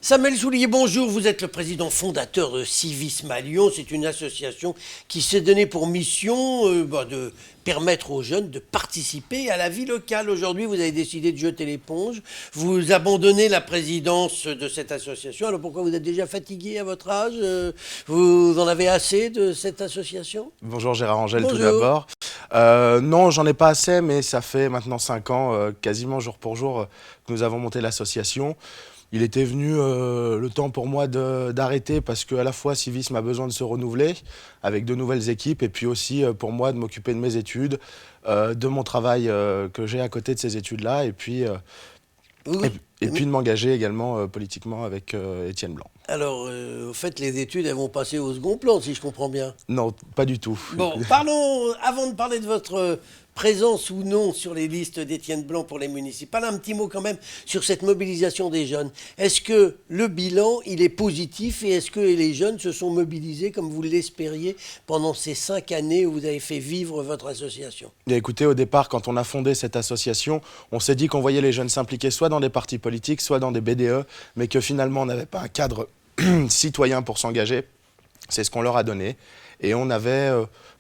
Samuel Soulier, bonjour. Vous êtes le président fondateur de Civisme à Lyon. C'est une association qui s'est donnée pour mission de permettre aux jeunes de participer à la vie locale. Aujourd'hui, vous avez décidé de jeter l'éponge. Vous abandonnez la présidence de cette association. Alors pourquoi vous êtes déjà fatigué à votre âge? Vous en avez assez de cette association? Bonjour Gérard Angel, Bonjour. tout d'abord. Non, j'en ai pas assez, mais ça fait maintenant 5 ans, quasiment jour pour jour, que nous avons monté l'association. Il était venu le temps pour moi d'arrêter parce qu'à la fois Civisme a besoin de se renouveler avec de nouvelles équipes et puis aussi pour moi de m'occuper de mes études, de mon travail que j'ai à côté de ces études-là et puis, puis de m'engager également politiquement avec Étienne Blanc. Alors, au fait, les études, elles vont passer au second plan, si je comprends bien. Non, pas du tout. Bon, parlons, avant de parler de votre présence ou non sur les listes d'Étienne Blanc pour les municipales, un petit mot quand même sur cette mobilisation des jeunes. Est-ce que le bilan, il est positif et est-ce que les jeunes se sont mobilisés comme vous l'espériez pendant ces 5 années où vous avez fait vivre votre association? Et écoutez, au départ, quand on a fondé cette association, on s'est dit qu'on voyait les jeunes s'impliquer soit dans des partis politiques, soit dans des BDE, mais que finalement on n'avait pas un cadre citoyen pour s'engager. C'est ce qu'on leur a donné. Et on avait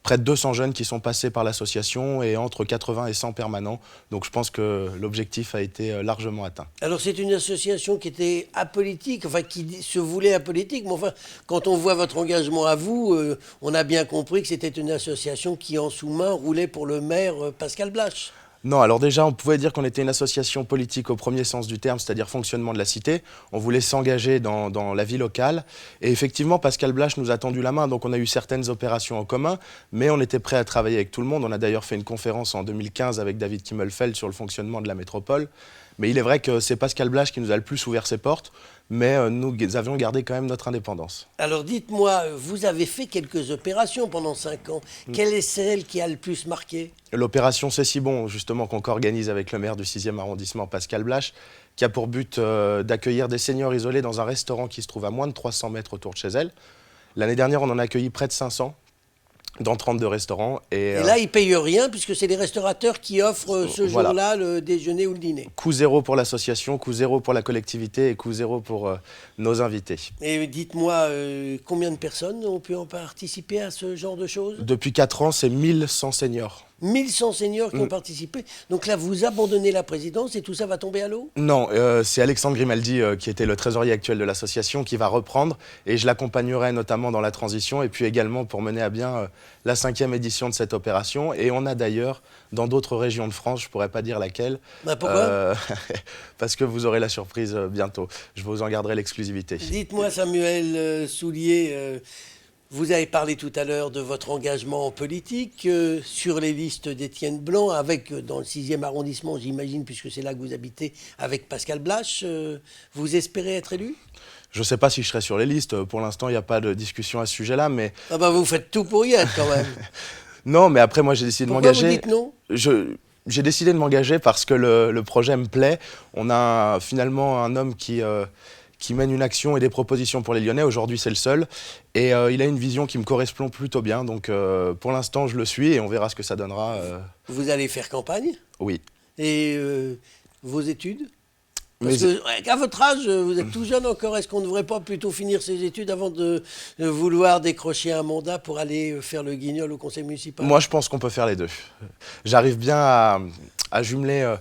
près de 200 jeunes qui sont passés par l'association et entre 80 et 100 permanents. Donc je pense que l'objectif a été largement atteint. Alors c'est une association qui était apolitique, enfin qui se voulait apolitique, mais enfin quand on voit votre engagement à vous, on a bien compris que c'était une association qui en sous-main roulait pour le maire Pascal Blache. Non, alors déjà, on pouvait dire qu'on était une association politique au premier sens du terme, c'est-à-dire fonctionnement de la cité. On voulait s'engager dans la vie locale. Et effectivement, Pascal Blache nous a tendu la main, donc on a eu certaines opérations en commun, mais on était prêt à travailler avec tout le monde. On a d'ailleurs fait une conférence en 2015 avec David Kimmelfeld sur le fonctionnement de la métropole. Mais il est vrai que c'est Pascal Blache qui nous a le plus ouvert ses portes, mais nous avions gardé quand même notre indépendance. Alors dites-moi, vous avez fait quelques opérations pendant 5 ans. Quelle est celle qui a le plus marqué? L'opération C'est si bon, justement, qu'on co-organise avec le maire du 6e arrondissement, Pascal Blache, qui a pour but d'accueillir des seniors isolés dans un restaurant qui se trouve à moins de 300 mètres autour de chez elle. L'année dernière, on en a accueilli près de 500 dans 32 restaurants. Et là, ils ne payent rien puisque c'est les restaurateurs qui offrent ce jour-là le déjeuner ou le dîner. Coût zéro pour l'association, coût zéro pour la collectivité et coût zéro pour nos invités. Et dites-moi, combien de personnes ont pu en participer à ce genre de choses? Depuis 4 ans, c'est 1100 seniors. 1100 seniors qui ont participé. Donc là, vous abandonnez la présidence et tout ça va tomber à l'eau? Non, c'est Alexandre Grimaldi, qui était le trésorier actuel de l'association, qui va reprendre. Et je l'accompagnerai notamment dans la transition et puis également pour mener à bien la 5e édition de cette opération. Et on a d'ailleurs, dans d'autres régions de France, je ne pourrais pas dire laquelle. Pourquoi? Parce que vous aurez la surprise bientôt. Je vous en garderai l'exclusivité. Dites-moi, Samuel Soulier, vous avez parlé tout à l'heure de votre engagement en politique sur les listes d'Étienne Blanc, avec dans le 6e arrondissement, j'imagine, puisque c'est là que vous habitez, avec Pascal Blache. Vous espérez être élu? Je ne sais pas si je serai sur les listes. Pour l'instant, il n'y a pas de discussion à ce sujet-là, mais... Ah bah vous faites tout pour y être quand même. Non, mais après, moi, j'ai décidé de m'engager. Pourquoi vous dites non? J'ai décidé de m'engager parce que le projet me plaît. On a finalement un homme qui mène une action et des propositions pour les Lyonnais. Aujourd'hui, c'est le seul. Et il a une vision qui me correspond plutôt bien. Donc, pour l'instant, je le suis et on verra ce que ça donnera. Vous allez faire campagne? Oui. Et vos études? Parce qu'à votre âge, vous êtes tout jeune encore. Est-ce qu'on ne devrait pas plutôt finir ses études avant de vouloir décrocher un mandat pour aller faire le guignol au conseil municipal? Moi, je pense qu'on peut faire les deux. J'arrive bien à jumeler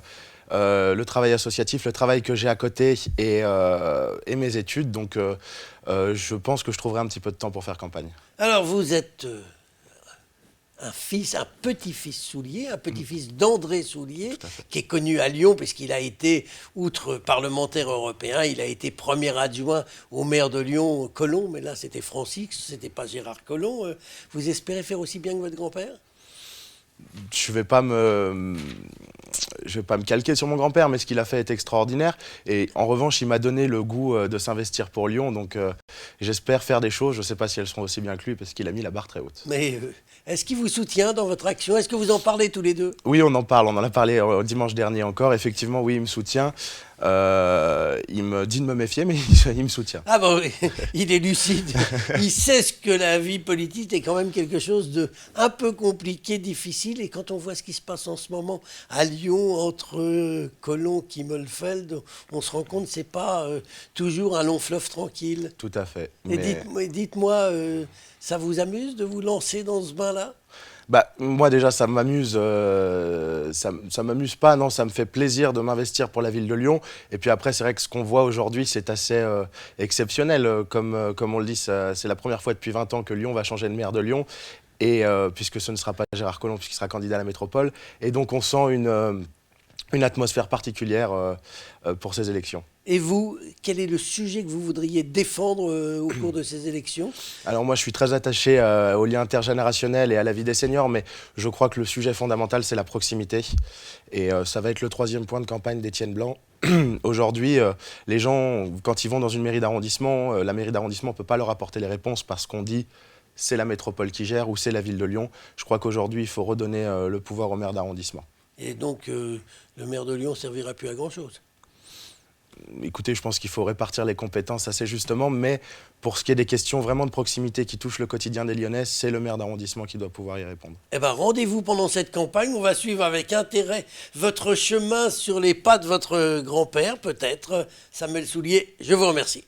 le travail associatif, le travail que j'ai à côté et mes études. Donc, je pense que je trouverai un petit peu de temps pour faire campagne. Alors, vous êtes un petit-fils Soulier, un petit-fils d'André Soulier, qui est connu à Lyon, puisqu'il a été, outre parlementaire européen, il a été premier adjoint au maire de Lyon, Collomb, mais là c'était Francis, c'était pas Gérard Collomb. Vous espérez faire aussi bien que votre grand-père? Je vais pas me calquer sur mon grand-père, mais ce qu'il a fait est extraordinaire. Et en revanche, il m'a donné le goût de s'investir pour Lyon. Donc j'espère faire des choses. Je ne sais pas si elles seront aussi bien que lui, parce qu'il a mis la barre très haute. Mais est-ce qu'il vous soutient dans votre action? Est-ce que vous en parlez tous les deux? Oui, on en parle. On en a parlé dimanche dernier encore. Effectivement, oui, il me soutient. Il me dit de me méfier, mais il me soutient. Ah bon, oui, il est lucide. Il sait ce que la vie politique est quand même quelque chose de un peu compliqué, difficile. Et quand on voit ce qui se passe en ce moment à Lyon, entre Cologne et Kimmelfeld, on se rend compte que ce n'est pas toujours un long fleuve tranquille. Tout à fait. Et Mais... dites-moi, ça vous amuse de vous lancer dans ce bain-là? Bah, moi déjà ça m'amuse, ça m'amuse pas, non, ça me fait plaisir de m'investir pour la ville de Lyon. Et puis après c'est vrai que ce qu'on voit aujourd'hui c'est assez exceptionnel. Comme on le dit, c'est la première fois depuis 20 ans que Lyon va changer de maire de Lyon. Et puisque ce ne sera pas Gérard Collomb puisqu'il sera candidat à la métropole. Et donc on sent une atmosphère particulière pour ces élections. Et vous, quel est le sujet que vous voudriez défendre au cours de ces élections? Alors moi je suis très attaché au lien intergénérationnel et à la vie des seniors, mais je crois que le sujet fondamental c'est la proximité. Et ça va être le 3e point de campagne d'Étienne Blanc. Aujourd'hui, les gens, quand ils vont dans une mairie d'arrondissement, la mairie d'arrondissement ne peut pas leur apporter les réponses parce qu'on dit c'est la métropole qui gère ou c'est la ville de Lyon. Je crois qu'aujourd'hui il faut redonner le pouvoir au maire d'arrondissement. Et donc le maire de Lyon ne servira plus à grand-chose? Écoutez, je pense qu'il faut répartir les compétences assez justement, mais pour ce qui est des questions vraiment de proximité qui touchent le quotidien des Lyonnais, c'est le maire d'arrondissement qui doit pouvoir y répondre. Eh bien, rendez-vous pendant cette campagne. On va suivre avec intérêt votre chemin sur les pas de votre grand-père, peut-être, Samuel Soulier. Je vous remercie.